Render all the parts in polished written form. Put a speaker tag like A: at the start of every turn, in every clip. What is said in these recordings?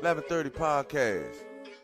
A: 11:30 podcast.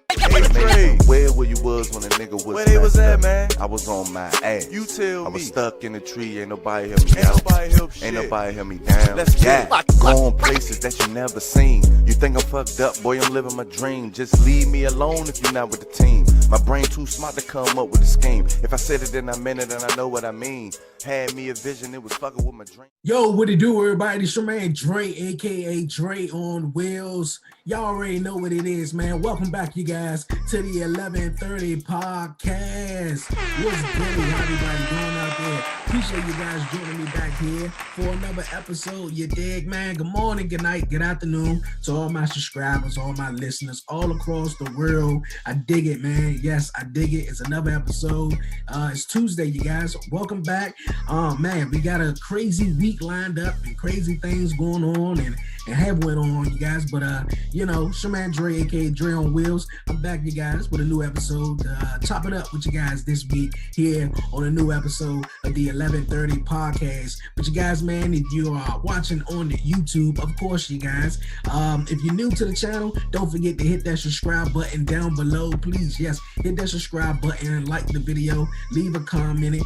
A: Hey, where you was when a nigga was
B: where they was at, man?
A: I was on my ass.
B: You tell me.
A: I was stuck in a tree, ain't nobody help me out. Ain't nobody help me down.
B: Let's get it.
A: Going places that you never seen. You think I'm fucked up, boy, I'm living my dream. Just leave me alone if you're not with the team. My brain too smart to come up with a scheme. If I said it, then I meant it, and I know what I mean. Had me a vision, it was fucking with my dream.
C: Yo, what it do, everybody? It's your man Dre, aka Dre on Wheels. Y'all already know what it is, man. Welcome back, you guys, to the 11:30 podcast. What's good? How everybody doing out there? Appreciate you guys joining me back here for another episode. You dig, man? Good morning, good night, good afternoon to all my subscribers, all my listeners, all across the world. I dig it, man. Yes, I dig it. It's another episode. It's Tuesday, you guys. Welcome back. Man, we got a crazy week lined up and crazy things going on and have went on, you guys. But you know, it's your man Dre, aka Dre on Wheels. I'm back, you guys, with a new episode. Top it up with you guys this week here on a new episode of the 11:30 podcast. But you guys, man, if you are watching on the YouTube, of course, you guys, if you're new to the channel, don't forget to hit that subscribe button down below. Please, yes, hit that subscribe button, like the video, leave a comment,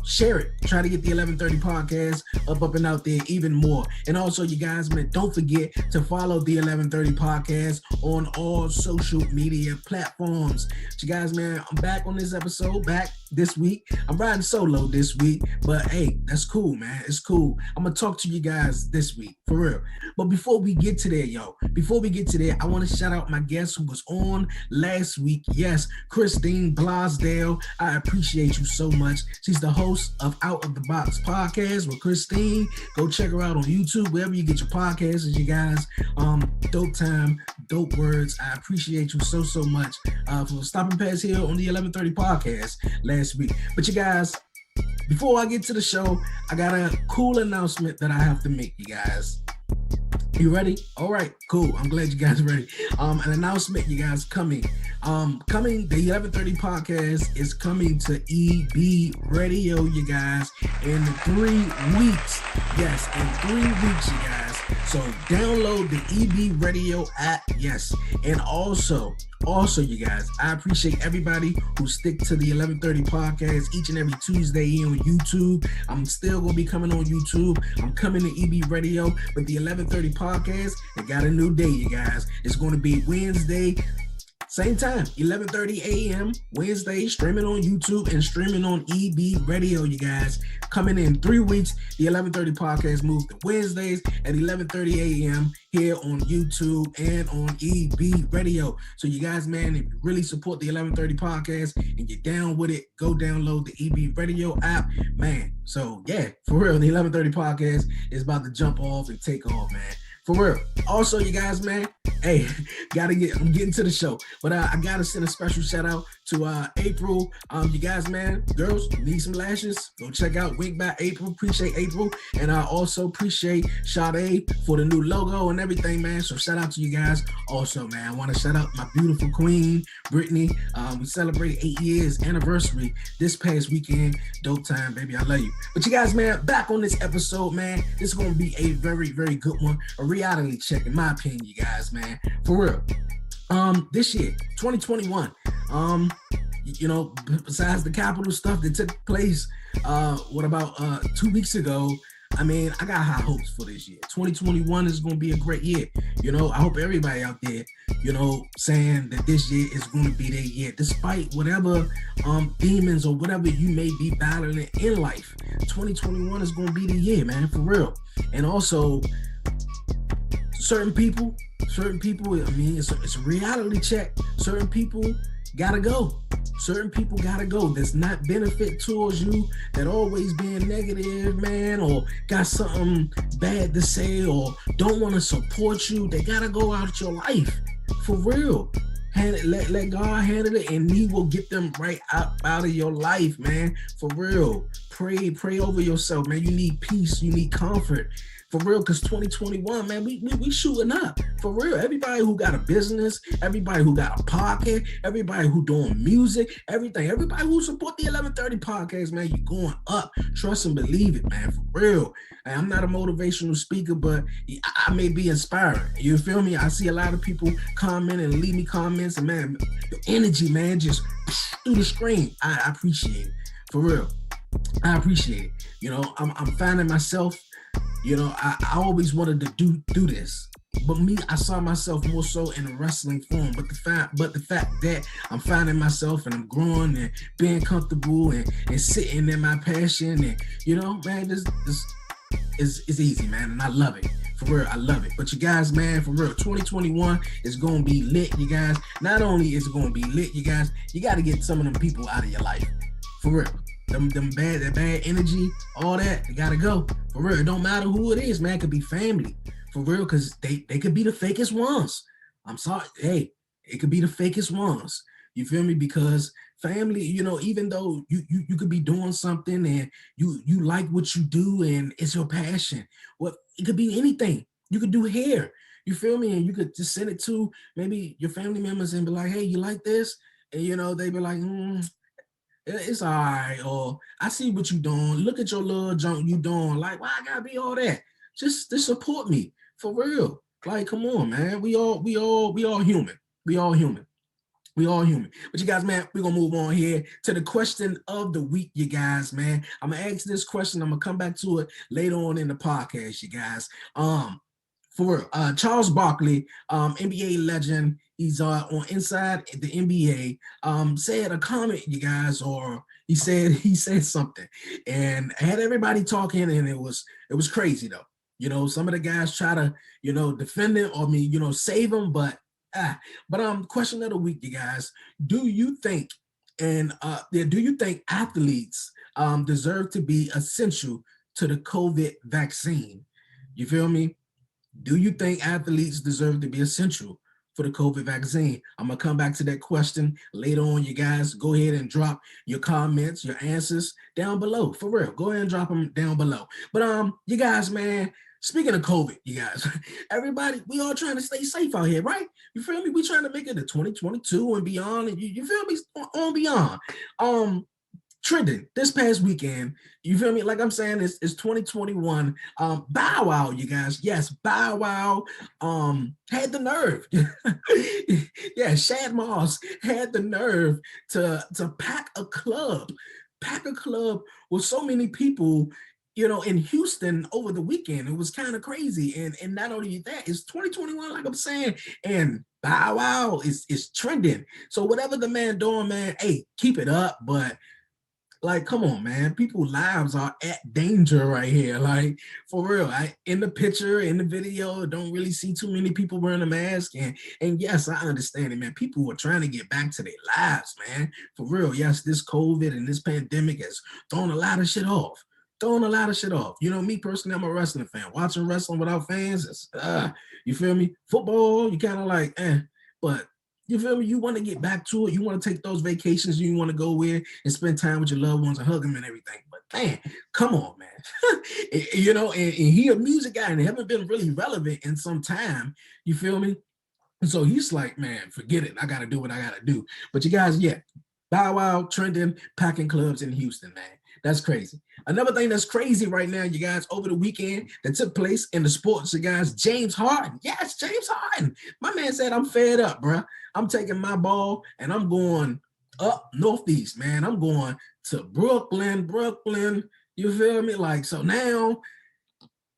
C: share it. Try to get the 11:30 podcast up and out there even more. And also, you guys, man, don't forget to follow the 11:30 podcast on all social media platforms. But you guys, man, I'm back on this episode, back this week. I'm riding solo this week, but hey, that's cool, man. It's cool. I'm gonna talk to you guys this week, for real. But before we get to there, I want to shout out my guest who was on last week. Yes, Christine Blasdale. I appreciate you so much. She's the host of Out of the Box podcast with Christine. Go check her out on YouTube, wherever you get your podcasts, you guys. Dope time, dope words. I appreciate you so much for stopping past here on the 11:30 podcast last week. But you guys, before I get to the show, I got a cool announcement that I have to make, you guys. You ready? All right, cool. I'm glad you guys are ready. An announcement, you guys, coming. The 11:30 podcast is coming to EB Radio, you guys, in 3 weeks. Yes, in 3 weeks, you guys. So download the EB Radio app, yes. And also, you guys, I appreciate everybody who stick to the 11:30 podcast each and every Tuesday here on YouTube. I'm still going to be coming on YouTube. I'm coming to EB Radio, but the 11:30 podcast, it got a new day, you guys. It's going to be Wednesday, same time, 11:30 a.m. Wednesday, streaming on YouTube and streaming on EB Radio, you guys. Coming in 3 weeks, the 11:30 podcast moves to Wednesdays at 11:30 a.m. here on YouTube and on EB Radio. So you guys, man, if you really support the 11:30 podcast and you're down with it, go download the EB Radio app, man. So yeah, for real, the 11:30 podcast is about to jump off and take off, man. For real. Also, you guys, man, hey, I'm getting to the show, but I gotta send a special shout out to April. You guys, man, girls, need some lashes? Go check out Wink by April. Appreciate April, and I also appreciate Sade for the new logo and everything, man. So shout out to you guys. Also, man, I want to shout out my beautiful queen, Brittany. We celebrated 8 years anniversary this past weekend. Dope time, baby. I love you. But you guys, man, back on this episode, man. This is gonna be a very, very good one. A reality check, in my opinion, you guys, man. For real. This year, 2021, you know, besides the Capitol stuff that took place, 2 weeks ago, I mean, I got high hopes for this year. 2021 is going to be a great year. You know, I hope everybody out there, you know, saying that this year is going to be their year, despite whatever demons or whatever you may be battling in life. 2021 is going to be the year, man, for real. And also, certain people, I mean, it's a reality check. Certain people gotta go. Certain people gotta go. That's not benefit towards you, that always being negative, man, or got something bad to say, or don't want to support you. They gotta go out of your life. For real. Let God handle it, and He will get them right out of your life, man. For real. Pray over yourself, man. You need peace. You need comfort. for real, because 2021, man, we shooting up for real. Everybody who got a business, everybody who got a podcast, everybody who doing music, everything, everybody who support the 1130 podcast, man, you going up. Trust and believe it, man, for real. And I'm not a motivational speaker, but I may be inspiring. You feel me? I see a lot of people comment and leave me comments, and man, the energy, man, just through the screen. I appreciate it, for real. I appreciate it. You know, I'm finding myself. You know, I always wanted to do this, but me, I saw myself more so in a wrestling form. But the fact that I'm finding myself and I'm growing and being comfortable and sitting in my passion, and you know, man, this is easy, man, and I love it. For real, I love it. But you guys, man, for real, 2021 is gonna be lit, you guys. Not only is it gonna be lit, you guys, you got to get some of them people out of your life, for real. That bad energy, all that, they gotta go. For real, it don't matter who it is, man. It could be family, for real, because they could be the fakest ones. I'm sorry, hey, it could be the fakest ones. You feel me? Because family, you know, even though you could be doing something and you like what you do and it's your passion, well, it could be anything. You could do hair. You feel me? And you could just send it to maybe your family members and be like, hey, you like this? And you know, they be like, it's all right, or I see what you doing. Look at your little junk you doing. Like, why I gotta be all that? Just support me, for real. Like, come on, man. We all human. We all human. We all human. But you guys, man, we're gonna move on here to the question of the week, you guys, man. I'm gonna ask this question. I'm gonna come back to it later on in the podcast, you guys. For Charles Barkley, NBA legend, he's on Inside the NBA, said a comment, you guys, or he said something, and had everybody talking, and it was crazy though. You know, some of the guys try to, you know, defend him or save him, but question of the week, you guys. Do you think athletes deserve to be essential to the COVID vaccine? You feel me? Do you think athletes deserve to be essential for the COVID vaccine? I'm going to come back to that question later on, you guys. Go ahead and drop your comments, your answers down below. For real, go ahead and drop them down below. But you guys, man, speaking of COVID, you guys, everybody, we all trying to stay safe out here, right? You feel me? We trying to make it to 2022 and beyond. And you feel me? On beyond. Trending this past weekend, you feel me? Like I'm saying, it's 2021. Bow Wow, you guys. Yes, Bow Wow had the nerve. Yeah, Shad Moss had the nerve to pack a club with so many people, you know, in Houston over the weekend. It was kind of crazy. And not only that, it's 2021, like I'm saying, and Bow Wow is trending. So whatever the man doing, man, hey, keep it up. But like, come on, man. People's lives are at danger right here. Like, for real. In the picture, in the video, don't really see too many people wearing a mask. And yes, I understand it, man. People are trying to get back to their lives, man. For real. Yes, this COVID and this pandemic has thrown a lot of shit off. You know, me personally, I'm a wrestling fan. Watching wrestling without fans, it's, you feel me? Football, you kind of like, but you feel me? You want to get back to it. You want to take those vacations you want to go with and spend time with your loved ones and hug them and everything. But man, come on, man. You know, and he a music guy and haven't been really relevant in some time. You feel me? And so he's like, man, forget it. I got to do what I got to do. But you guys, yeah, Bow Wow trending, packing clubs in Houston, man. That's crazy. Another thing that's crazy right now, you guys, over the weekend that took place in the sports, you guys, James Harden. Yes, James Harden. My man said, I'm fed up, bro. I'm taking my ball and I'm going up northeast, man. I'm going to Brooklyn. You feel me? Like, so now,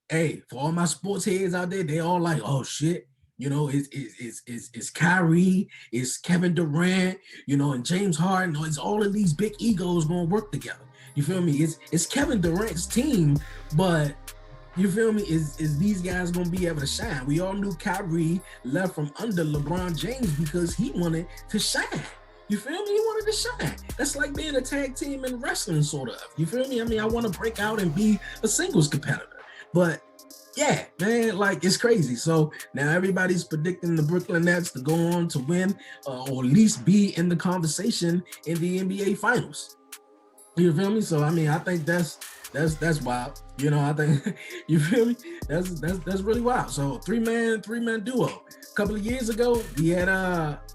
C: hey, for all my sports heads out there, they all like, oh shit. You know, it's Kyrie, it's Kevin Durant, you know, and James Harden. It's all of these big egos going to work together. You feel me? It's Kevin Durant's team, but you feel me? Is these guys going to be able to shine? We all knew Kyrie left from under LeBron James because he wanted to shine. You feel me? He wanted to shine. That's like being a tag team in wrestling, sort of. You feel me? I mean, I want to break out and be a singles competitor. But yeah, man, like it's crazy. So now everybody's predicting the Brooklyn Nets to go on to win or at least be in the conversation in the NBA Finals. You feel me? So I mean, I think that's wild. You know, I think you feel me. That's really wild. So three man duo. A couple of years ago, we had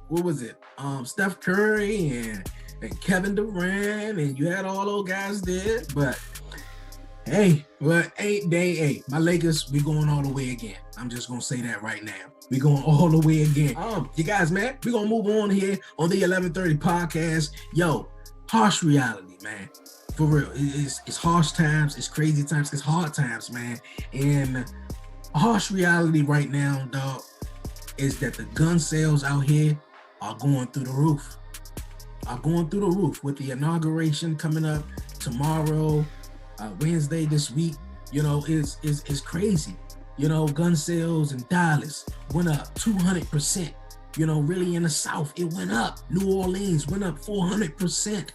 C: what was it? Steph Curry and Kevin Durant, and you had all those guys there. But hey, but ain't day eight. My Lakers, we going all the way again. I'm just gonna say that right now. We going all the way again. You guys, man, we gonna move on here on the 1130 podcast. Yo, harsh reality, man. For real, it's harsh times, it's crazy times, it's hard times, man. And harsh reality right now, dog, is that the gun sales out here are going through the roof. With the inauguration coming up tomorrow, Wednesday this week. You know, is crazy. You know, gun sales in Dallas went up 200%. You know, really in the South, it went up. New Orleans went up 400%.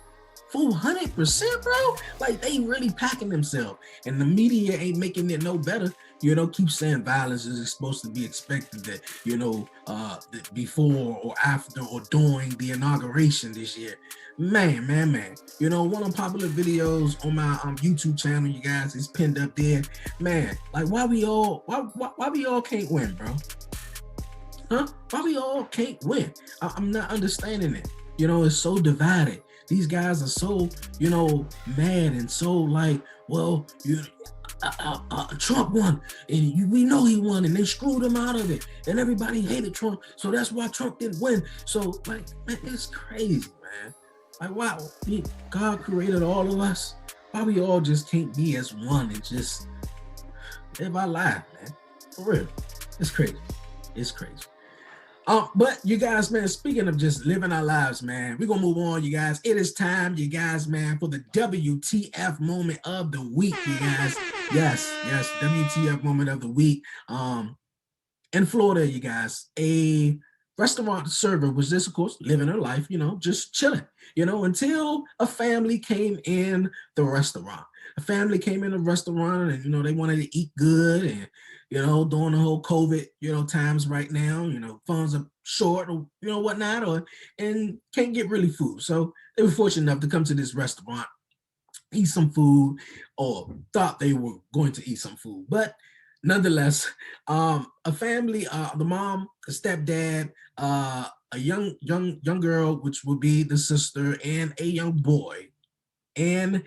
C: 400%, bro. Like, they really packing themselves, and the media ain't making it no better. You know, keep saying violence is supposed to be expected, that, you know, before or after or during the inauguration this year. Man. You know, one of the popular videos on my YouTube channel, you guys, is pinned up there. Man, like, why we all can't win, bro? Huh? Why we all can't win? I'm not understanding it. You know, it's so divided. These guys are so, you know, mad and so like, well, Trump won, and we know he won, and they screwed him out of it, and everybody hated Trump, so that's why Trump didn't win. So, like, man, it's crazy, man. Like, wow, God created all of us. Why we all just can't be as one and just live our life, man? For real, it's crazy. It's crazy. But you guys, man, speaking of just living our lives, man, we're gonna move on, you guys. It is time, you guys, man, for the WTF moment of the week, you guys. Yes, WTF moment of the week. In Florida, you guys, a restaurant server was just, of course, living her life, you know, just chilling, you know, until a family came in the restaurant. A family came in the restaurant, and, you know, they wanted to eat good, and, you know, during the whole COVID, you know, times right now, you know, funds are short or, you know, whatnot, and can't get really food. So they were fortunate enough to come to this restaurant, eat some food, or thought they were going to eat some food. But nonetheless, a family, the mom, the stepdad, a young girl, which would be the sister, and a young boy. And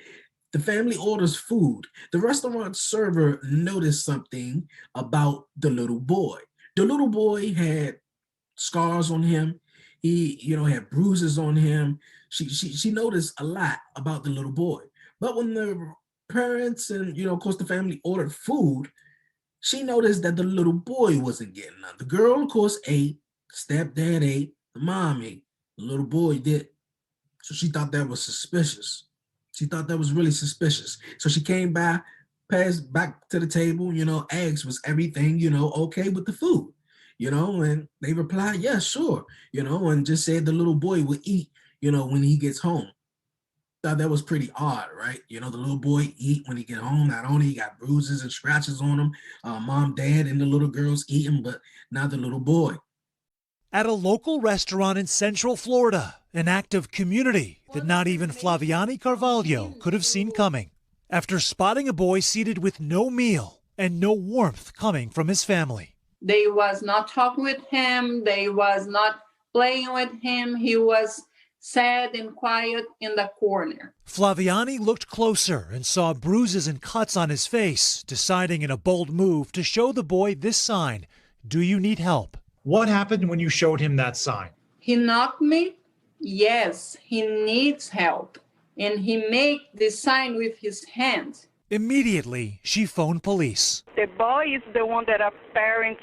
C: the family orders food. The restaurant server noticed something about the little boy. The little boy had scars on him. He, you know, had bruises on him. She noticed a lot about the little boy. But when the parents and, you know, of course, the family ordered food, she noticed that the little boy wasn't getting none. The girl, of course, ate. Stepdad ate. The mom ate. The little boy did. So she thought that was suspicious. She thought that was really suspicious. So she came by, passed back to the table, you know, asked, was everything, you know, okay with the food? You know, and they replied, yeah, sure, you know, and just said the little boy would eat, you know, when he gets home. Thought that was pretty odd, right? You know, the little boy eat when he get home. Not only he got bruises and scratches on him, mom, dad, and the little girls eating, but not the little boy.
B: At a local restaurant in Central Florida, an act of community that not even Flaviani Carvalho could have seen coming. After spotting a boy seated with no meal and no warmth coming from his family.
D: They was not talking with him. They was not playing with him. He was sad and quiet in the corner.
B: Flaviani looked closer and saw bruises and cuts on his face, deciding in a bold move to show the boy this sign: do you need help?
E: What happened when you showed him that sign?
D: He knocked me. Yes, he needs help. And he made the sign with his hand.
B: Immediately, she phoned police.
F: The boy is the one that our parents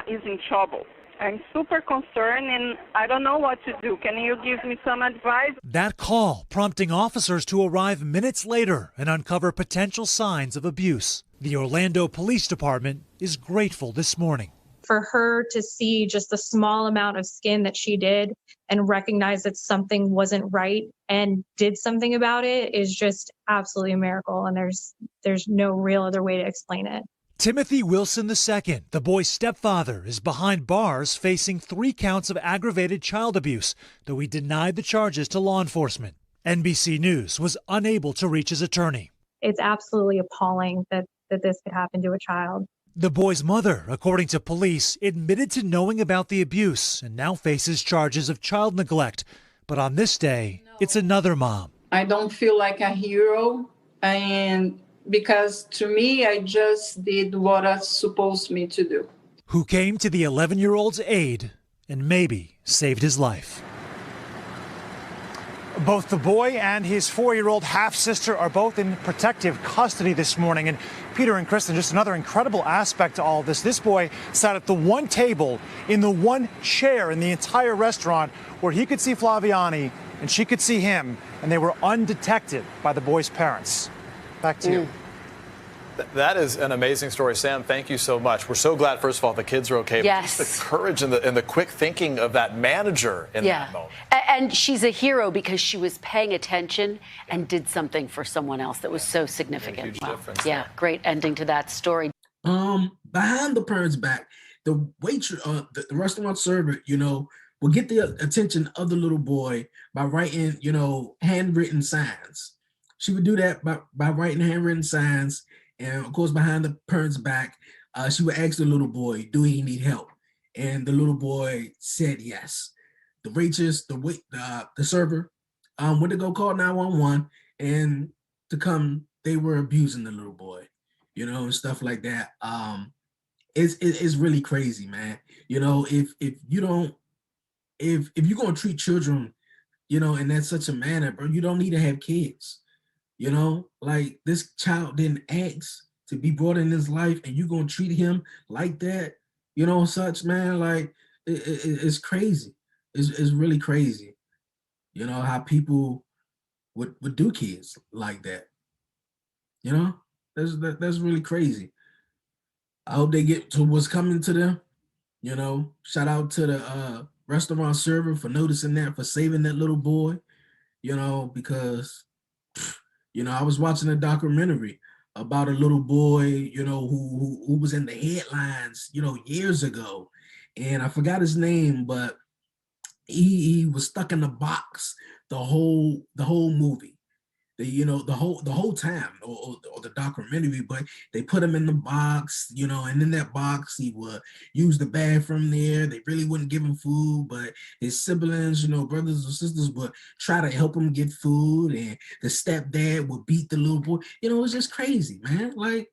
F: is in trouble. I'm super concerned and I don't know what to do. Can you give me some advice?
B: That call prompting officers to arrive minutes later and uncover potential signs of abuse. The Orlando Police Department is grateful this morning.
G: For her to see just the small amount of skin that she did and recognize that something wasn't right and did something about it is just absolutely a miracle. And there's no real other way to explain it.
B: Timothy Wilson II, the boy's stepfather, is behind bars facing 3 counts of aggravated child abuse, though he denied the charges to law enforcement. NBC News was unable to reach his attorney.
G: It's absolutely appalling that this could happen to a child.
B: The boy's mother, according to police, admitted to knowing about the abuse and now faces charges of child neglect. But on this day, it's another mom.
D: I don't feel like a hero, and because to me, I just did what I supposed me to do.
B: Who came to the 11-year-old's aid and maybe saved his life.
E: Both the boy and his 4-year-old half-sister are both in protective custody this morning. And Peter and Kristen, just another incredible aspect to all of this. This boy sat at the one table in the one chair in the entire restaurant where he could see Flaviani and she could see him, and they were undetected by the boy's parents. Back to you.
H: That is an amazing story. Sam, thank you so much. We're so glad, first of all, the kids are okay.
I: Yes.
H: But just the courage and the quick thinking of that manager in that moment.
I: And she's a hero because she was paying attention and did something for someone else that was so significant.
H: Huge difference.
I: Yeah, great ending to that story.
C: Behind the parents' back, the waitress, the restaurant server, will get the attention of the little boy by writing, handwritten signs. She would do that by writing handwritten signs. And of course, behind the parents' back, she would ask the little boy, do he need help? And the little boy said yes. The waitress, the server, went to go call 911, and to come, they were abusing the little boy, and stuff like that. It's really crazy, man. If you're gonna treat children, in that such a manner, bro, you don't need to have kids. Like this child didn't ask to be brought in his life, and you're gonna treat him like that, such, man. Like it's crazy. It's really crazy. How people would do kids like that. That's really crazy. I hope they get to what's coming to them. Shout out to the restaurant server for noticing that, for saving that little boy. Because I was watching a documentary about a little boy, who was in the headlines, years ago, and I forgot his name, but he was stuck in the box the whole movie, the whole time, or the documentary. But they put him in the box, and in that box he would use the bathroom there. They really wouldn't give him food, but his siblings, brothers or sisters, would try to help him get food, and the stepdad would beat the little boy. It was just crazy, man. Like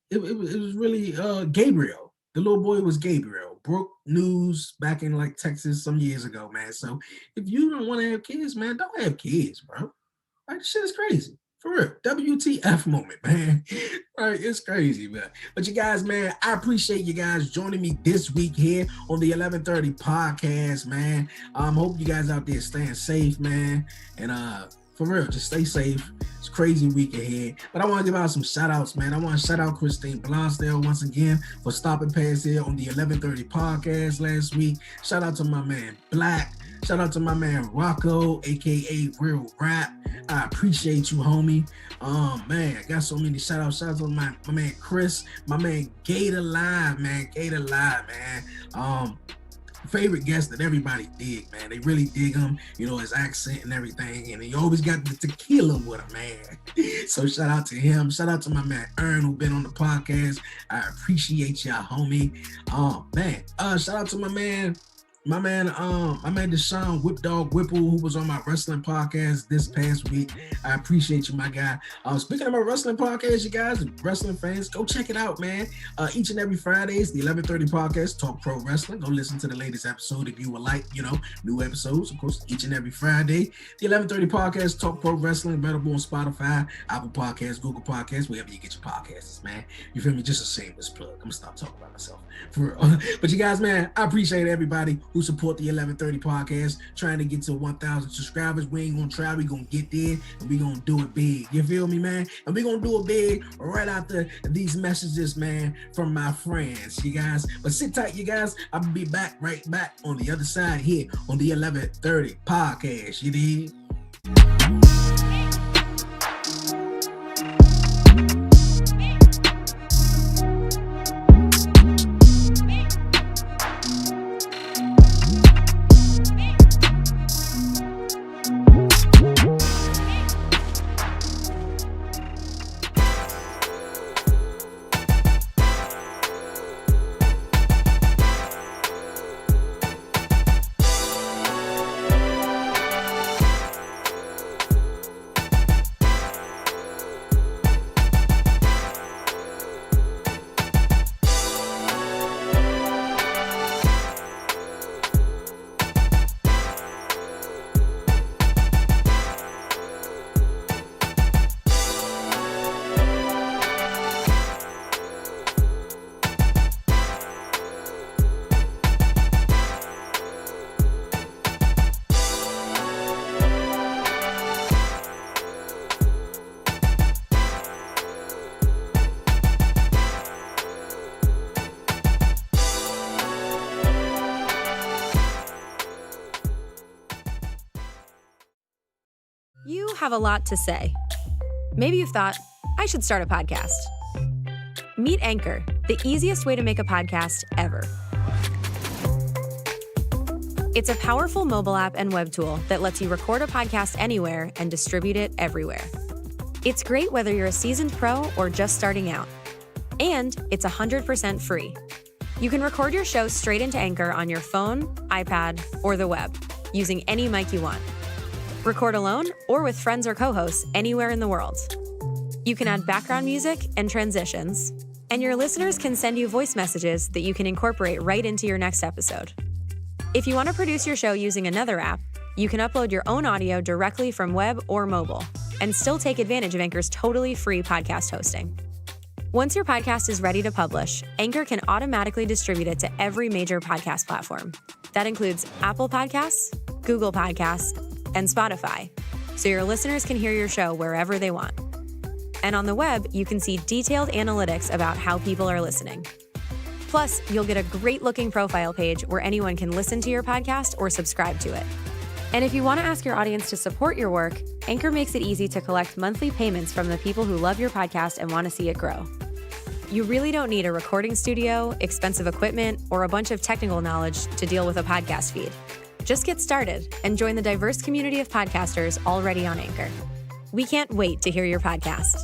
C: it was really Gabriel. The little boy was Gabriel. Broke news back in like Texas some years ago, man. So if you don't want to have kids, man, don't have kids, bro. Like, this shit is crazy. For real. WTF moment, man. Right, it's crazy, man. But you guys, man, I appreciate you guys joining me this week here on the 1130 podcast, man. Hope you guys out there staying safe, man. And for real, just stay safe. It's a crazy week ahead. But I want to give out some shout outs, man. I want to shout out Christine Blonsdale once again for stopping past here on the 1130 podcast last week. Shout out to my man Black. Shout out to my man Rocco, aka Real Rap. I appreciate you, homie. Man, I got so many shout outs. Shout out to my man Chris, my man Gator Live, man. Gator Live, man. Favorite guest that everybody dig, man. They really dig him, his accent and everything. And he always got the tequila with him, man. So shout out to him. Shout out to my man Ern, who been on the podcast. I appreciate y'all, homie. Man. Shout out to my man Deshaun Whip Dog Whipple, who was on my wrestling podcast this past week. I appreciate you, my guy. Speaking of my wrestling podcast, you guys, wrestling fans, go check it out, man. Each and every Fridays, the 1130 podcast, Talk Pro Wrestling. Go listen to the latest episode if you would like, new episodes, of course, each and every Friday. The 1130 podcast, Talk Pro Wrestling, available on Spotify, Apple Podcasts, Google Podcasts, wherever you get your podcasts, man. You feel me? Just a shameless plug. I'm gonna stop talking about myself. For real. But you guys, man, I appreciate everybody who support the 1130 podcast, trying to get to 1,000 subscribers. We ain't gonna try, we gonna get there, and we gonna do it big. You feel me, man? And we gonna do it big right after these messages, man, from my friends, you guys. But sit tight, you guys. I'll be right back on the other side here on the 1130 podcast. You dig?
J: have a lot to say. Maybe you've thought, I should start a podcast. Meet Anchor, the easiest way to make a podcast ever. It's a powerful mobile app and web tool that lets you record a podcast anywhere and distribute it everywhere. It's great whether you're a seasoned pro or just starting out. And it's 100% free. You can record your show straight into Anchor on your phone, iPad, or the web, using any mic you want. Record alone or with friends or co-hosts anywhere in the world. You can add background music and transitions, and your listeners can send you voice messages that you can incorporate right into your next episode. If you want to produce your show using another app, you can upload your own audio directly from web or mobile, and still take advantage of Anchor's totally free podcast hosting. Once your podcast is ready to publish, Anchor can automatically distribute it to every major podcast platform. That includes Apple Podcasts, Google Podcasts, and Spotify, so your listeners can hear your show wherever they want. And on the web, you can see detailed analytics about how people are listening. Plus, you'll get a great-looking profile page where anyone can listen to your podcast or subscribe to it. And if you want to ask your audience to support your work, Anchor makes it easy to collect monthly payments from the people who love your podcast and want to see it grow. You really don't need a recording studio, expensive equipment, or a bunch of technical knowledge to deal with a podcast feed. Just get started and join the diverse community of podcasters already on Anchor. We can't wait to hear your podcast.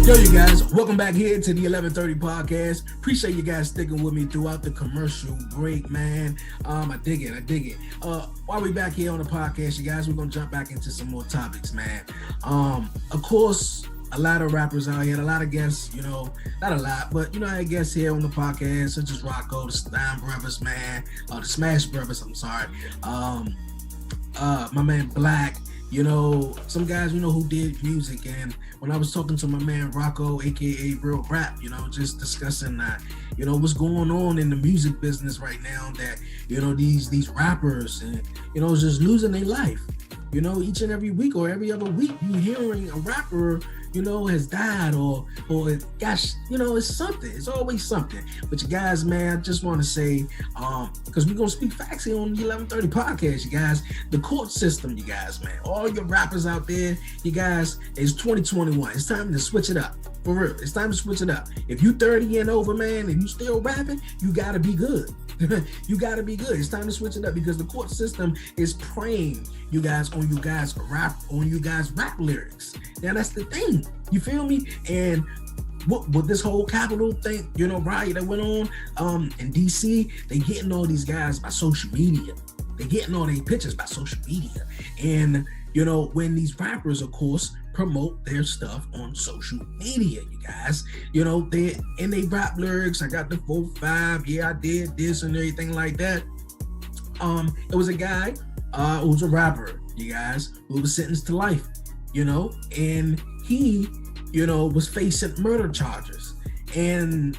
C: Yo, you guys, welcome back here to the 1130 podcast. Appreciate you guys sticking with me throughout the commercial break, man. I dig it. While we back here on the podcast, you guys, we're gonna jump back into some more topics, man. Of course, a lot of rappers out here, a lot of guests, not a lot, but I guess here on the podcast, such as Rocco, the Stein Brothers, man, the Smash Brothers, I'm sorry. My man Black. Some guys, who did music. And when I was talking to my man Rocco, aka Real Rap, just discussing that, what's going on in the music business right now, that, these rappers and, just losing their life. Each and every week or every other week, you hearing a rapper, has died or gosh, it's something. It's always something. But you guys, man, I just want to say, because we're going to speak facts here on the 1130 podcast, you guys, the court system, you guys, man, all your rappers out there, you guys, it's 2021. It's time to switch it up. For real, it's time to switch it up. If you 30 and over, man, and you still rapping, you got to be good. You got to be good. It's time to switch it up because the court system is preying you guys on you guys rap lyrics. Now that's the thing. You feel me? And what this whole Capitol thing, riot that went on in DC, they getting all these guys by social media. They getting all these pictures by social media. And when these rappers, of course, promote their stuff on social media, you guys, they rap lyrics. I got the 4-5, yeah, I did this and everything like that. It was a guy who was a rapper, you guys, who was sentenced to life, and he, was facing murder charges. And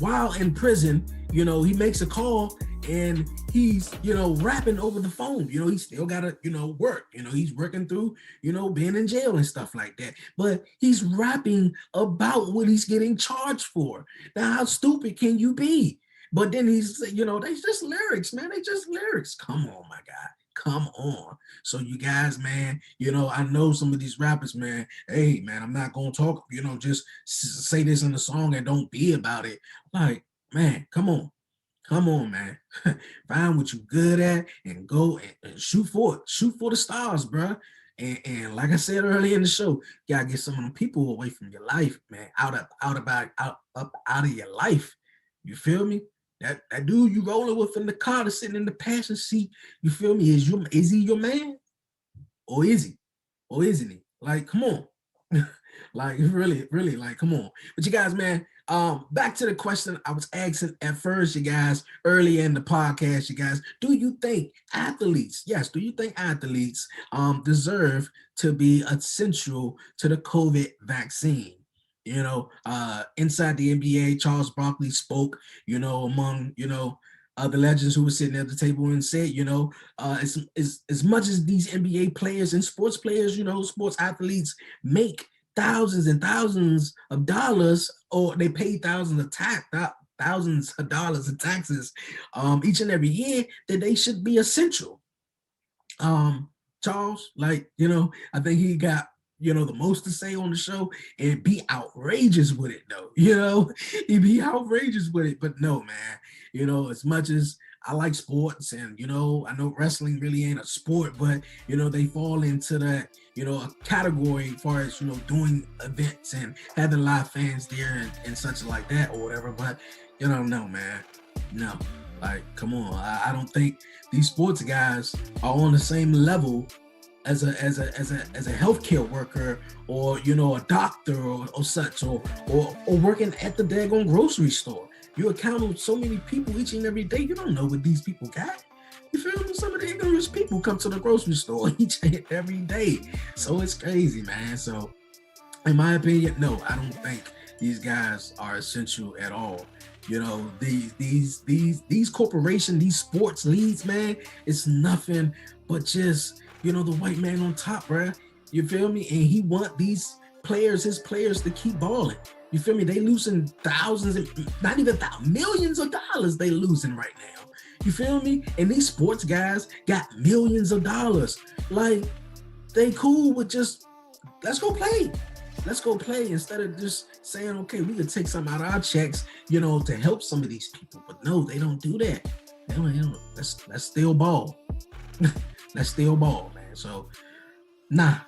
C: while in prison, he makes a call and he's, rapping over the phone. He still gotta, work. He's working through, being in jail and stuff like that. But he's rapping about what he's getting charged for. Now, how stupid can you be? But then he's, they just lyrics, man. They just lyrics. Come on, my guy. Come on. So you guys, man, I know some of these rappers, man, hey, man, I'm not going to talk, just say this in the song and don't be about it. Like, man, come on. Come on, man. Find what you're good at and go and shoot for it. Shoot for the stars, bro. And like I said earlier in the show, you gotta get some of them people away from your life, man. Out of your life. You feel me? That dude you rolling with in the car that's sitting in the passenger seat, you feel me? Is he your man? Or is he? Or isn't he? Like, come on. Like, really, like, come on. But you guys, man, back to the question I was asking at first, you guys, earlier in the podcast, you guys, do you think athletes deserve to be essential to the COVID vaccine? Inside the NBA, Charles Barkley spoke, among, the legends who were sitting at the table and said, as much as these NBA players and sports players, sports athletes make thousands and thousands of dollars, or they pay thousands of dollars in taxes each and every year, that they should be essential. Charles, I think he got the most to say on the show, and be outrageous with it though. He'd be outrageous with it. But no, man, as much as I like sports, and I know wrestling really ain't a sport, but they fall into that, a category as far as doing events and having live fans there and such like that or whatever. But no, man, no. Come on. I don't think these sports guys are on the same level as a healthcare worker, or a doctor or such, or working at the daggone grocery store. You encounter so many people each and every day. You don't know what these people got. You feel me? Some of the ignorant people come to the grocery store each and every day. So it's crazy, man. So in my opinion, no, I don't think these guys are essential at all. These corporations, these sports leagues, man, it's nothing but just, the white man on top, bruh. You feel me? And he want his players to keep balling. You feel me? They losing thousands, not even millions of dollars they losing right now. You feel me? And these sports guys got millions of dollars. They cool with just, let's go play. Let's go play, instead of just saying, okay, we could take some out of our checks, to help some of these people. But no, they don't do that. They don't. Let's still ball. Let's still ball, man. So, nah.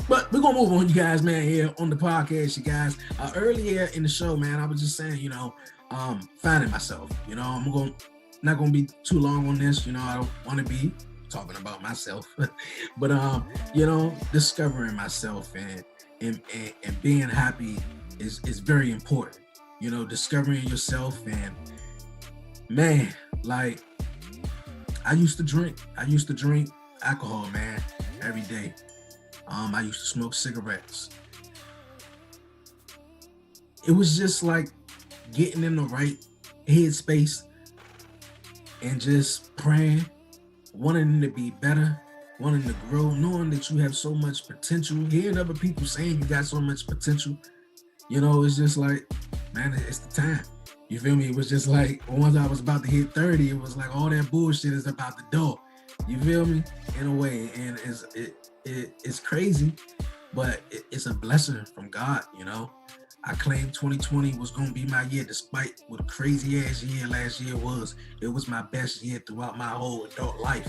C: But we're gonna move on, you guys, man, here on the podcast, you guys. Earlier in the show, man, I was just saying, finding myself. I'm not gonna be too long on this. I don't want to be talking about myself, but discovering myself and being happy is very important. Discovering yourself, and man, I used to drink alcohol, man, every day. I used to smoke cigarettes. It was just getting in the right headspace and just praying, wanting to be better, wanting to grow, knowing that you have so much potential, hearing other people saying you got so much potential. It's just man, it's the time. You feel me? It was just once I was about to hit 30, it was all that bullshit is about the door. You feel me? In a way, and it's crazy, but it's a blessing from God. I claimed 2020 was gonna be my year, despite what a crazy ass year last year was. It was my best year throughout my whole adult life.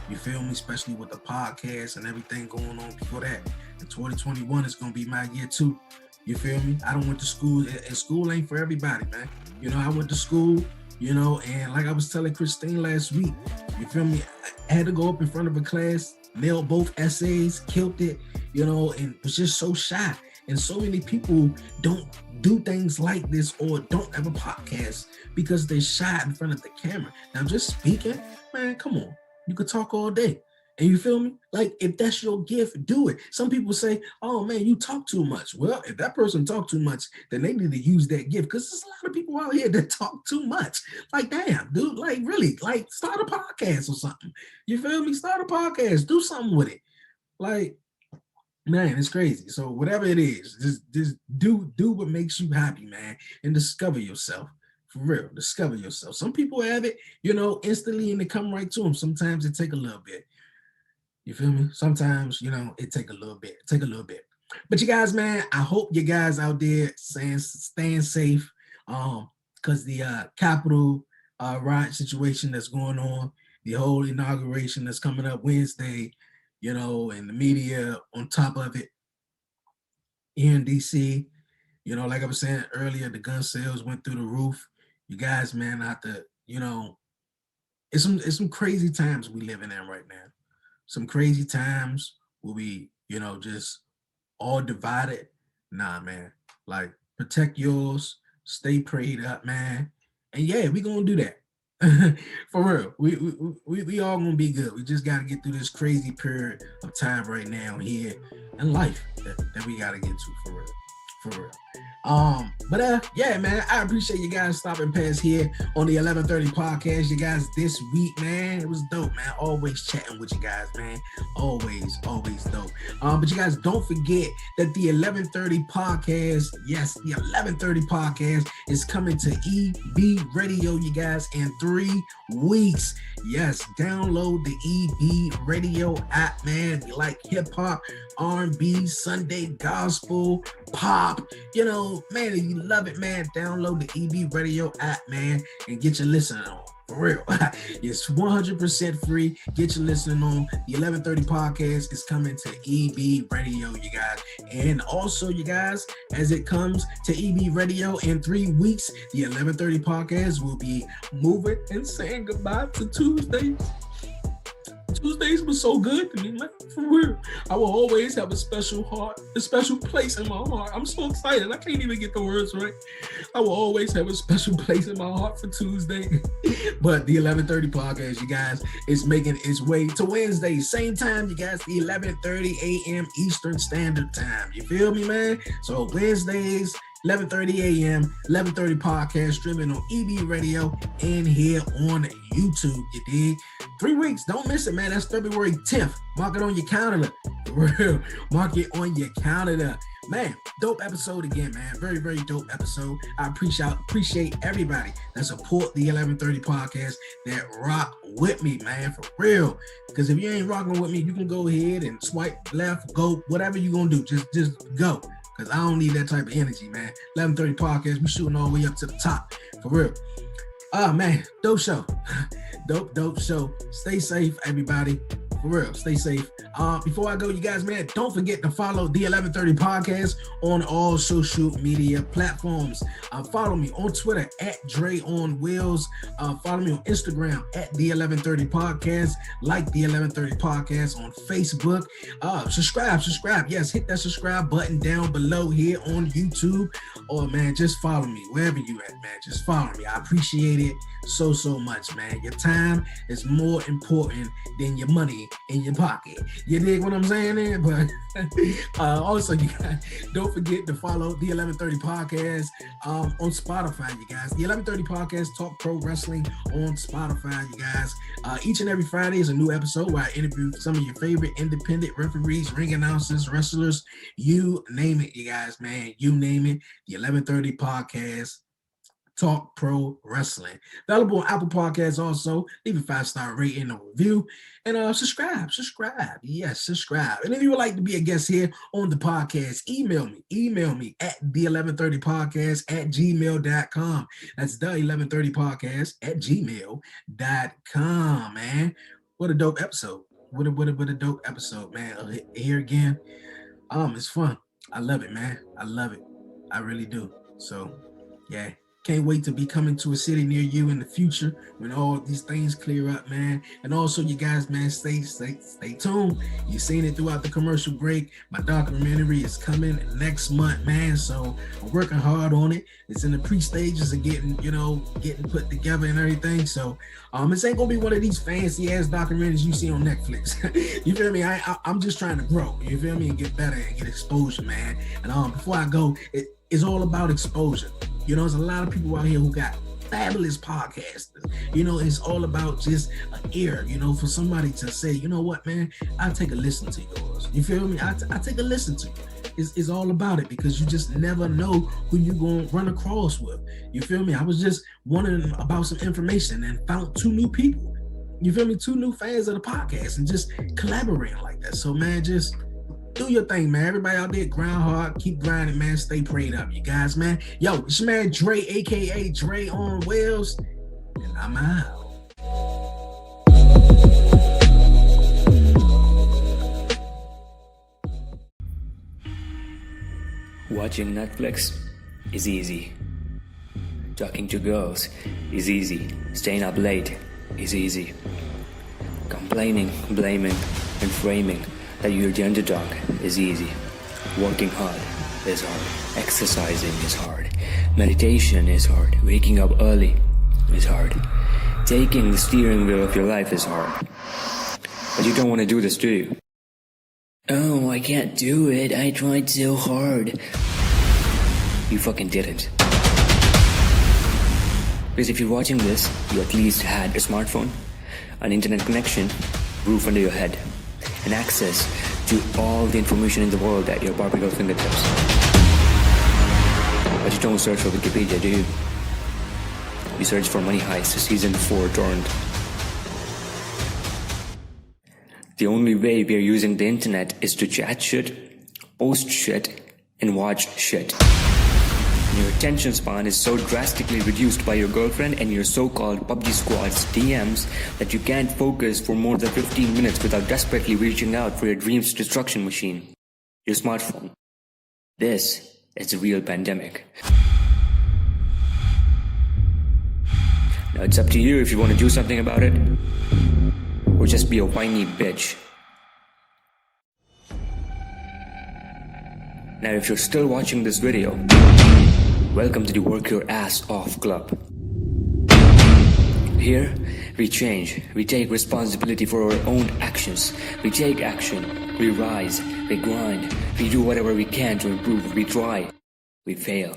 C: You feel me? Especially with the podcast and everything going on before that. And 2021 is gonna be my year too. You feel me? I don't went to school, and school ain't for everybody, man. I went to school, and like I was telling Christine last week, you feel me? I had to go up in front of a class, nailed both essays, killed it, and was just so shy. And so many people don't do things like this, or don't have a podcast because they're shy in front of the camera. Now, just speaking, man, come on. You could talk all day. And you feel me? If that's your gift, do it. Some people say, oh man, you talk too much. Well, if that person talk too much, then they need to use that gift, because there's a lot of people out here that talk too much. Damn, dude, really, start a podcast or something. You feel me? Start a podcast, do something with it. Man, it's crazy. So whatever it is, just do what makes you happy, man, and discover yourself. For real, discover yourself. Some people have it, instantly, and it come right to them. Sometimes it take a little bit. You feel me? Sometimes, it take a little bit. But you guys, man, I hope you guys out there staying safe. Because the Capitol riot situation that's going on, the whole inauguration that's coming up Wednesday, and the media on top of it here in DC, like I was saying earlier, the gun sales went through the roof. You guys, man, have to, it's some crazy times we living in right now. Some crazy times will be, just all divided. Nah, man. Protect yours. Stay prayed up, man. And yeah, we gonna do that. For real. We all gonna be good. We just gotta get through this crazy period of time right now here in life that we gotta get to, for real. For real. Yeah, man, I appreciate you guys stopping past here on the 1130 podcast. You guys, this week, man, it was dope, man. Always chatting with you guys, man. Always dope. But you guys, don't forget that the 1130 podcast, yes, the 1130 podcast is coming to EB Radio, you guys, in 3 weeks. Yes, download the EB Radio app, man. You like hip hop, R&B, Sunday gospel, pop, you know, man, if you love it, man, download the EB Radio app, man, and get your listening on. For real. It's 100% free. Get your listening on. The 1130 podcast is coming to EB Radio, you guys. And also, you guys, as it comes to EB Radio in 3 weeks, the 1130 podcast will be moving and saying goodbye to Tuesdays. Tuesdays was so good to me, man. For real. I will always have a special place in my heart. I'm so excited. I can't even get the words right. I will always have a special place in my heart for Tuesday. But the 1130 podcast, you guys, is making its way to Wednesday. Same time, you guys, the 11:30 a.m. Eastern Standard Time. You feel me, man? So Wednesdays, 11:30 a.m., 11:30 podcast, streaming on EB Radio and here on YouTube, you dig? 3 weeks, don't miss it, man. That's February 10th. Mark it on your calendar. For real. Mark it on your calendar. Man, dope episode again, man. Very, very dope episode. I appreciate everybody that support the 1130 podcast, that rock with me, man, for real. Because if you ain't rocking with me, you can go ahead and swipe left, go, whatever you gonna do. Just go. Because I don't need that type of energy, man. 1130 podcast, we shooting all the way up to the top. For real. Man, dope show. Dope show. Stay safe, everybody. For real, stay safe. Before I go, you guys, man, don't forget to follow the 1130 podcast on all social media platforms. Follow me on Twitter at Dre on Wheels. Follow me on Instagram at the 1130 podcast. Like the 1130 podcast on Facebook. Subscribe. Yes, hit that subscribe button down below here on YouTube. Or man, just follow me wherever you at, man. Just follow me. I appreciate it so much, man. Your time is more important than your money in your pocket. You dig what I'm saying there? But also, you guys, don't forget to follow the 1130 podcast on Spotify, you guys. The 1130 podcast talk pro wrestling on Spotify, you guys. Each and every Friday is a new episode where I interview some of your favorite independent referees, ring announcers, wrestlers, you name it, you guys, man. You name it. The 1130 podcast talk pro wrestling. Available on Apple Podcasts also. Leave a 5-star rating and a review. And subscribe. Yes, subscribe. And if you would like to be a guest here on the podcast, email me at the1130podcast@gmail.com. That's the 1130podcast@gmail.com, man. What a dope episode. What a dope episode, man. Here again. It's fun. I love it, man. I love it. I really do. So, yeah. Can't wait to be coming to a city near you in the future when all these things clear up, man. And also, you guys, man, stay tuned. You've seen it throughout the commercial break. My documentary is coming next month, man. So I'm working hard on it. It's in the pre-stages of getting put together and everything. So this ain't gonna be one of these fancy ass documentaries you see on Netflix. You feel me? I'm just trying to grow. You feel me? And get better and get exposure, man. And before I go, it's all about exposure. You know, there's a lot of people out here who got fabulous podcasters. You know, it's all about just an ear, you know, for somebody to say, you know what, man, I'll take a listen to yours. You feel me? I take a listen to you. It's all about it because you just never know who you're going to run across with. You feel me? I was just wondering about some information and found 2 new people. You feel me? 2 new fans of the podcast and just collaborating like that. So, man, just do your thing, man. Everybody out there, grind hard, keep grinding, man. Stay prayed up, you guys, man. Yo, it's your man Dre, aka Dre on Wheels, and I'm out.
K: Watching Netflix is easy. Talking to girls is easy. Staying up late is easy. Complaining, blaming, and framing that you're the underdog is easy. Working hard is hard. Exercising is hard. Meditation is hard. Waking up early is hard. Taking the steering wheel of your life is hard. But you don't want to do this, do you? Oh, I can't do it. I tried so hard. You fucking didn't. Because if you're watching this, you at least had a smartphone, an internet connection, roof under your head, and access to all the information in the world at your barbecue fingertips. But you don't search for Wikipedia, do you? You search for Money Heist Season 4 torrent. The only way we are using the internet is to chat shit, post shit, and watch shit. Your attention span is so drastically reduced by your girlfriend and your so-called PUBG Squad's DMs that you can't focus for more than 15 minutes without desperately reaching out for your dream's destruction machine, your smartphone. This is a real pandemic. Now it's up to you if you want to do something about it, or just be a whiny bitch. Now if you're still watching this video, welcome to the Work Your Ass Off Club. Here, we change, we take responsibility for our own actions. We take action, we rise, we grind, we do whatever we can to improve. We try, we fail,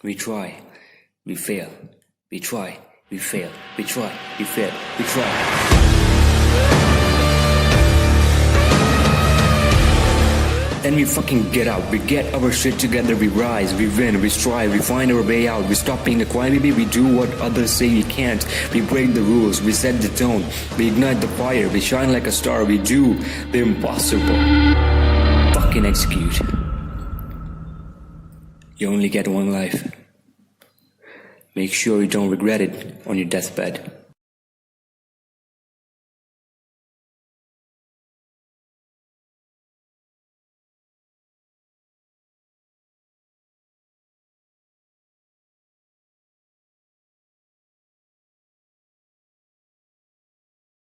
K: we try, we fail, we try, we fail, we try, we fail, we try. Then we fucking get up, we get our shit together, we rise, we win, we strive, we find our way out, we stop being a crybaby, we do what others say we can't, we break the rules, we set the tone, we ignite the fire, we shine like a star, we do the impossible. Fucking execute. You only get one life. Make sure you don't regret it on your deathbed.